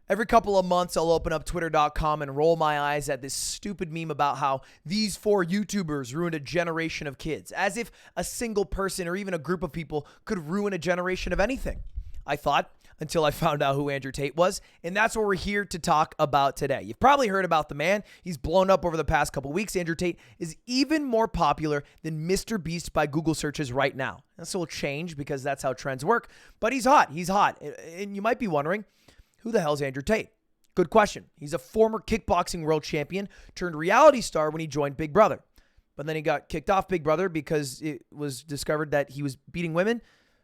Every couple of months, I'll open up twitter.com and roll my eyes at this stupid meme about how these 4 YouTubers ruined a generation of kids, as if a single person or even a group of people could ruin a generation of anything. I thought, until I found out who Andrew Tate was, and that's what we're here to talk about today. You've probably heard about the man. He's blown up over the past couple weeks. Andrew Tate is even more popular than Mr. Beast by Google searches right now. This will change because that's how trends work, but he's hot. He's hot. And you might be wondering, who the hell's Andrew Tate? Good question. He's a former kickboxing world champion turned reality star when he joined Big Brother. But then he got kicked off Big Brother because it was discovered that he was beating women.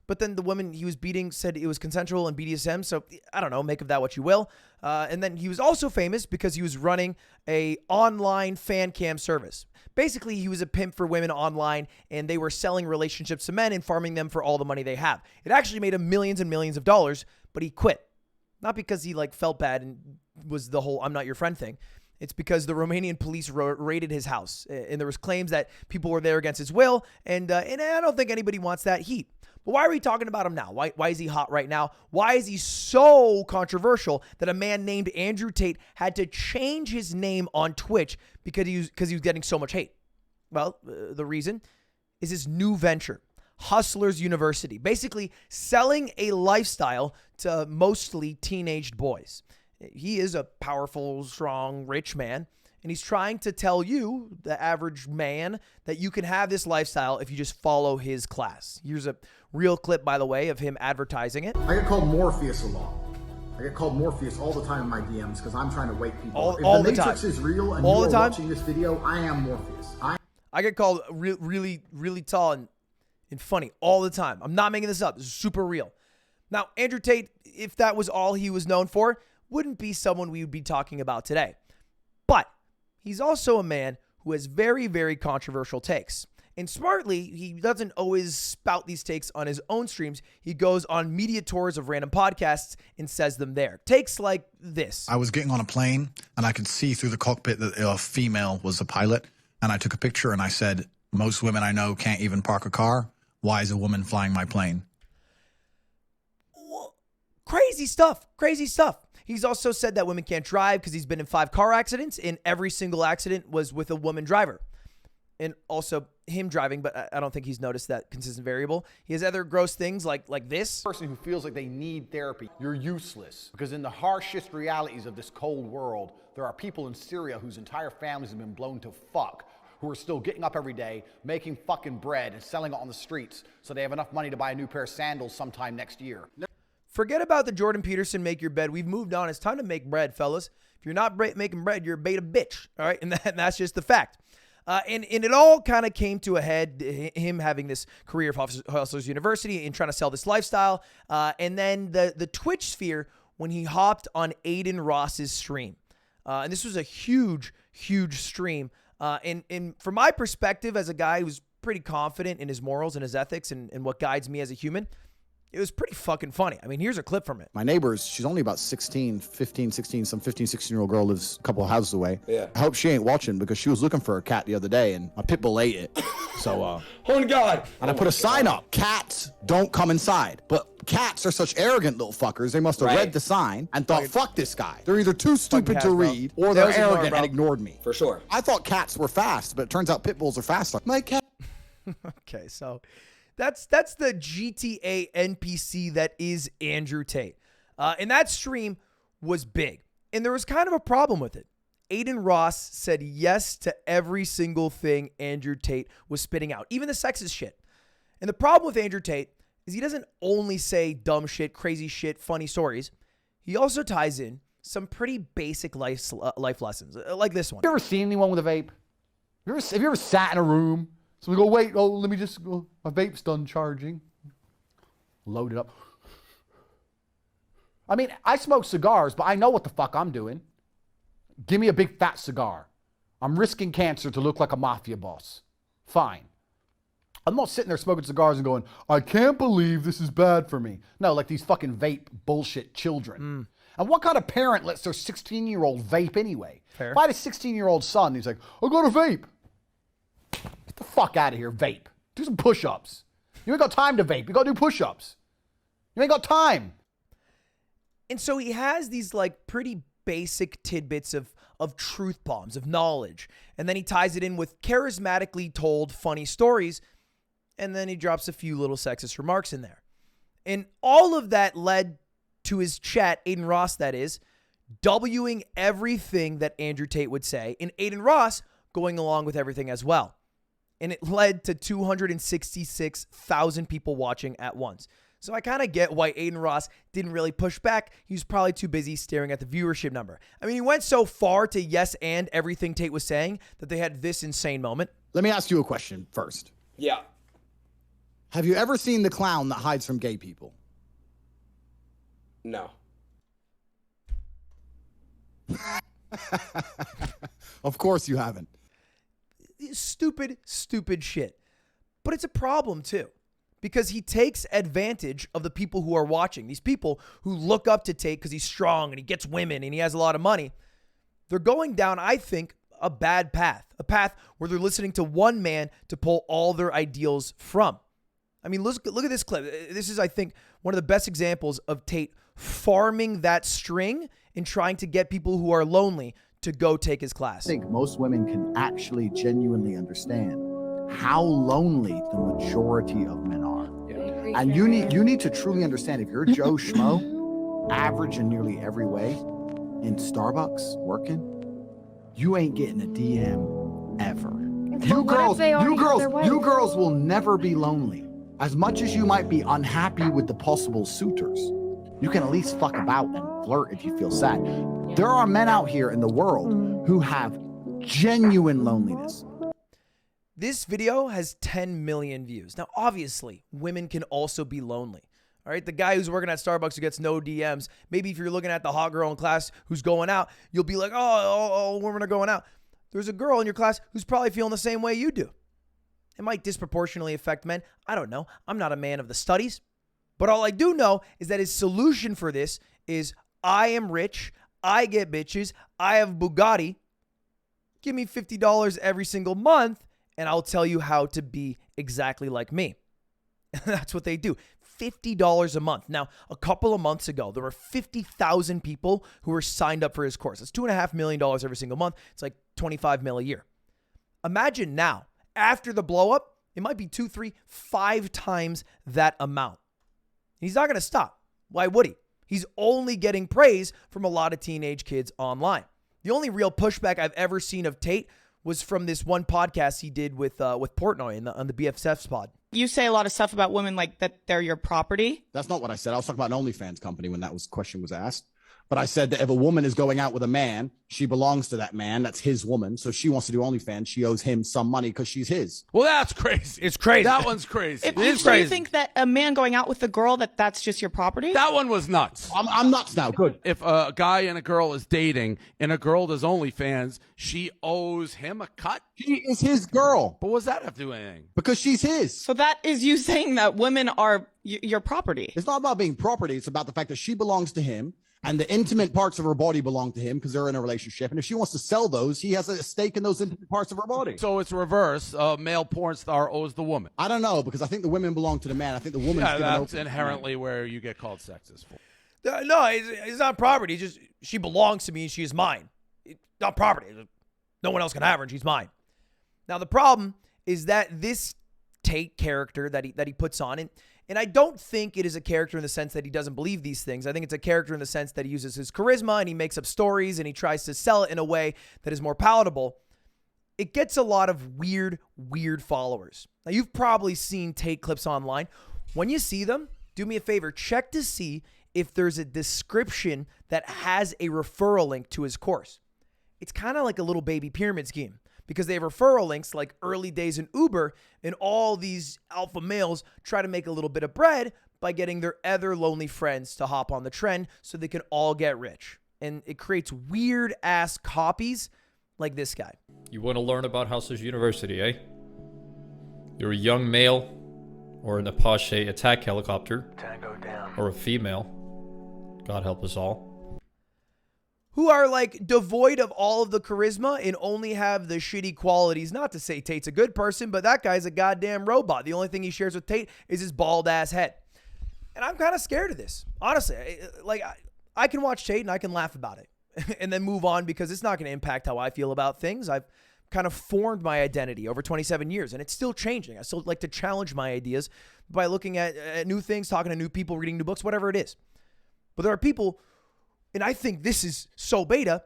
But then the woman he was beating said it was consensual and BDSM. So I don't know, make of that what you will. And then he was also famous because he was running a online fan cam service. Basically, he was a pimp for women online, and they were selling relationships to men and farming them for all the money they have. It actually made him millions and millions of dollars, but he quit. Not because he felt bad and was the whole "I'm not your friend" thing. It's because the Romanian police raided his house, and there was claims that people were there against his will, and I don't think anybody wants that heat. But why are we talking about him now? Why is he hot right now? Why is he so controversial that a man named Andrew Tate had to change his name on Twitch because he was getting so much hate? Well, the reason is his new venture, Hustlers University, basically selling a lifestyle to mostly teenaged boys. He is a powerful, strong, rich man, and he's trying to tell you, the average man, that you can have this lifestyle if you just follow his class. Here's a real clip, by the way, of him advertising it. I get called Morpheus a lot. I get called Morpheus all the time in my DMs because I'm trying to wake people up. If the Matrix is real and you are watching this video, I am Morpheus. I get called really, really tall and funny all the time. I'm not making this up. This is super real. Now, Andrew Tate, if that was all he was known for, wouldn't be someone we would be talking about today. But he's also a man who has very, very controversial takes. And smartly, he doesn't always spout these takes on his own streams. He goes on media tours of random podcasts and says them there. Takes like this. I was getting on a plane, and I could see through the cockpit that a female was a pilot. And I took a picture, and I said, most women I know can't even park a car. Why is a woman flying my plane? Crazy stuff. Crazy stuff. He's also said that women can't drive because he's been in 5 car accidents, and every single accident was with a woman driver. And also him driving, but I don't think he's noticed that consistent variable. He has other gross things like this. Person who feels like they need therapy, you're useless. Because in the harshest realities of this cold world, there are people in Syria whose entire families have been blown to fuck, who are still getting up every day, making fucking bread and selling it on the streets so they have enough money to buy a new pair of sandals sometime next year. Forget about the Jordan Peterson make your bed. We've moved on. It's time to make bread, fellas. If you're not making bread, you're a beta bitch. All right. And that's just the fact. And it all kind of came to a head, him having this career of Hustlers University and trying to sell this lifestyle. And then the Twitch sphere when he hopped on Aiden Ross's stream. And this was a huge, huge stream. And from my perspective as a guy who's pretty confident in his morals and his ethics and what guides me as a human, it was pretty fucking funny. I mean, here's a clip from it. My neighbors, she's only about 16, 15, 16, some 15, 16-year-old girl lives a couple of houses away. Yeah. I hope she ain't watching because she was looking for a cat the other day and my pit bull ate it. So, oh God. And I put a sign up, cats don't come inside. But cats are such arrogant little fuckers. They must have read the sign and thought, fuck this guy. They're either too stupid to read or they're arrogant and ignored me. For sure. I thought cats were fast, but it turns out pit bulls are faster. My cat. Okay, so that's the GTA NPC that is Andrew Tate. And that stream was big. And there was kind of a problem with it. Aiden Ross said yes to every single thing Andrew Tate was spitting out, even the sexist shit. And the problem with Andrew Tate is he doesn't only say dumb shit, crazy shit, funny stories. He also ties in some pretty basic life lessons, like this one. You ever seen anyone with a vape? Have you ever sat in a room? So we go, wait, let me just go. My vape's done charging. Load it up. I mean, I smoke cigars, but I know what the fuck I'm doing. Give me a big fat cigar. I'm risking cancer to look like a mafia boss. Fine. I'm not sitting there smoking cigars and going, I can't believe this is bad for me. No, like these fucking vape bullshit children. And what kind of parent lets their 16-year-old vape anyway? Fair. If I had a 16-year-old son, he's like, I got a vape. Get the fuck out of here, vape. Do some push-ups. You ain't got time to vape. You got to do push-ups. You ain't got time. And so he has these like pretty basic tidbits of truth bombs, of knowledge. And then he ties it in with charismatically told funny stories. And then he drops a few little sexist remarks in there. And all of that led to his chat, Aiden Ross that is, Wing everything that Andrew Tate would say, and Aiden Ross going along with everything as well. And it led to 266,000 people watching at once. So I kind of get why Aiden Ross didn't really push back. He was probably too busy staring at the viewership number. I mean, he went so far to yes and everything Tate was saying that they had this insane moment. Let me ask you a question first. Yeah. Have you ever seen the clown that hides from gay people? No. Of course you haven't. Stupid shit. But it's a problem too, because he takes advantage of the people who are watching. These people who look up to Tate because he's strong and he gets women and he has a lot of money. They're going down, I think, a bad path. A path where they're listening to one man to pull all their ideals from. I mean, look at this clip. This is, I think, one of the best examples of Tate farming that string and trying to get people who are lonely to go take his class. I think most women can actually genuinely understand how lonely the majority of men are. Yeah. And you need to truly understand, if you're Joe Schmo, average in nearly every way, in Starbucks working, you ain't getting a DM ever. You girls will never be lonely. As much as you might be unhappy with the possible suitors, you can at least fuck about and flirt if you feel sad. There are men out here in the world who have genuine loneliness. This video has 10 million views. Now, obviously, women can also be lonely. All right, the guy who's working at Starbucks who gets no DMs, maybe if you're looking at the hot girl in class who's going out, you'll be like, oh, women are going out. There's a girl in your class who's probably feeling the same way you do. It might disproportionately affect men. I don't know. I'm not a man of the studies. But all I do know is that his solution for this is, I am rich, I get bitches, I have Bugatti. Give me $50 every single month, and I'll tell you how to be exactly like me. That's what they do. $50 a month. Now, a couple of months ago, there were 50,000 people who were signed up for his course. That's $2.5 million every single month. It's like 25 mil a year. Imagine now, after the blow up, it might be 2, 3, 5 times that amount. He's not going to stop. Why would he? He's only getting praise from a lot of teenage kids online. The only real pushback I've ever seen of Tate was from this one podcast he did with Portnoy on the BFF's pod. You say a lot of stuff about women like that they're your property. That's not what I said. I was talking about an OnlyFans company when question was asked. But I said that if a woman is going out with a man, she belongs to that man. That's his woman. So if she wants to do OnlyFans, she owes him some money because she's his. Well, that's crazy. It's crazy. That one's crazy. So you think that a man going out with a girl, that's just your property? That one was nuts. I'm nuts now. Good. If a guy and a girl is dating and a girl does OnlyFans, she owes him a cut? She is his girl. But what does that have to do with anything? Because she's his. So that is you saying that women are your property. It's not about being property. It's about the fact that she belongs to him. And the intimate parts of her body belong to him because they're in a relationship. And if she wants to sell those, he has a stake in those intimate parts of her body. So it's reverse. A male porn star owes the woman. I don't know, because I think the women belong to the man. I think the woman. Yeah, that's inherently where you get called sexist for. No, it's not property. It's just, she belongs to me and she is mine. It's not property. No one else can have her and she's mine. Now, the problem is that this Tate character that he puts on, and I don't think it is a character in the sense that he doesn't believe these things. I think it's a character in the sense that he uses his charisma and he makes up stories and he tries to sell it in a way that is more palatable. It gets a lot of weird followers. Now, you've probably seen Tate clips online. When you see them, do me a favor, check to see if there's a description that has a referral link to his course. It's kind of like a little baby pyramid scheme, because they have referral links like early days in Uber, and all these alpha males try to make a little bit of bread by getting their other lonely friends to hop on the trend so they can all get rich. And it creates weird ass copies like this guy. You want to learn about Hustlers University, eh? You're a young male or an Apache attack helicopter, Tango down, or a female, God help us all, who are like devoid of all of the charisma and only have the shitty qualities. Not to say Tate's a good person, but that guy's a goddamn robot. The only thing he shares with Tate is his bald ass head. And I'm kind of scared of this. Honestly, I can watch Tate and I can laugh about it and then move on because it's not going to impact how I feel about things. I've kind of formed my identity over 27 years and it's still changing. I still like to challenge my ideas by looking at new things, talking to new people, reading new books, whatever it is. But there are people, and I think this is so beta,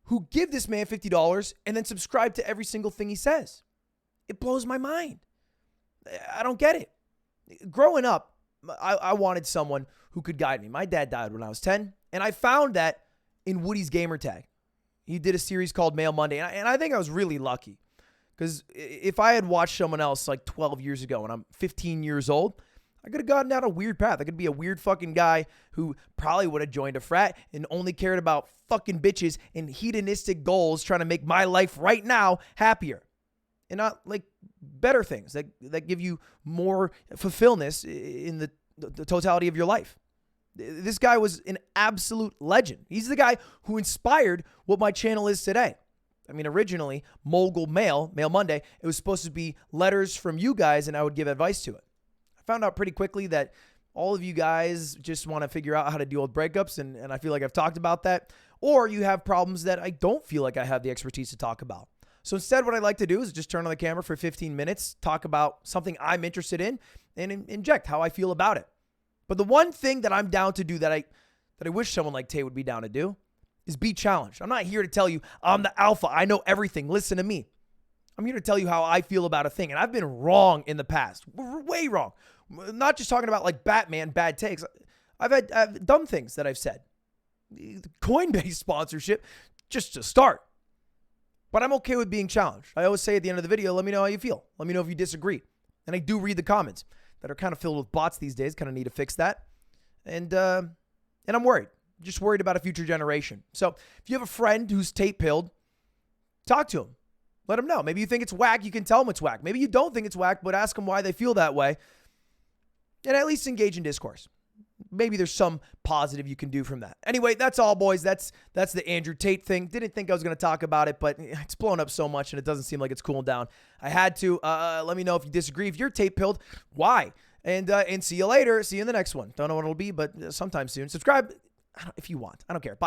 who give this man $50 and then subscribe to every single thing he says. It blows my mind. I don't get it. Growing up, I wanted someone who could guide me. My dad died when I was 10, and I found that in Woody's gamer tag. He did a series called Mail Monday, and I think I was really lucky because if I had watched someone else like 12 years ago and I'm 15 years old, I could have gotten down a weird path. I could be a weird fucking guy who probably would have joined a frat and only cared about fucking bitches and hedonistic goals trying to make my life right now happier and not like better things that give you more fulfillment in the totality of your life. This guy was an absolute legend. He's the guy who inspired what my channel is today. I mean, originally, Mogul Mail Monday, it was supposed to be letters from you guys and I would give advice to it. I found out pretty quickly that all of you guys just want to figure out how to deal with breakups, and I feel like I've talked about that, or you have problems that I don't feel like I have the expertise to talk about. So instead, what I like to do is just turn on the camera for 15 minutes, talk about something I'm interested in, and inject how I feel about it. But the one thing that I'm down to do that I wish someone like Tay would be down to do is be challenged. I'm not here to tell you I'm the alpha. I know everything. Listen to me. I'm here to tell you how I feel about a thing. And I've been wrong in the past. Way wrong. Not just talking about like Batman, bad takes. I've had dumb things that I've said. Coinbase sponsorship, just to start. But I'm okay with being challenged. I always say at the end of the video, let me know how you feel. Let me know if you disagree. And I do read the comments that are kind of filled with bots these days. Kind of need to fix that. And I'm worried. Just worried about a future generation. So if you have a friend who's tape pilled, talk to him. Let him know. Maybe you think it's whack. You can tell him it's whack. Maybe you don't think it's whack, but ask them why they feel that way. And at least engage in discourse. Maybe there's some positive you can do from that. Anyway, that's all, boys. That's the Andrew Tate thing. Didn't think I was going to talk about it, but it's blown up so much and it doesn't seem like it's cooling down. I had to. Let me know if you disagree. If you're tape pilled, why? And see you later. See you in the next one. Don't know what it'll be, but sometime soon. Subscribe if you want. I don't care. Bye.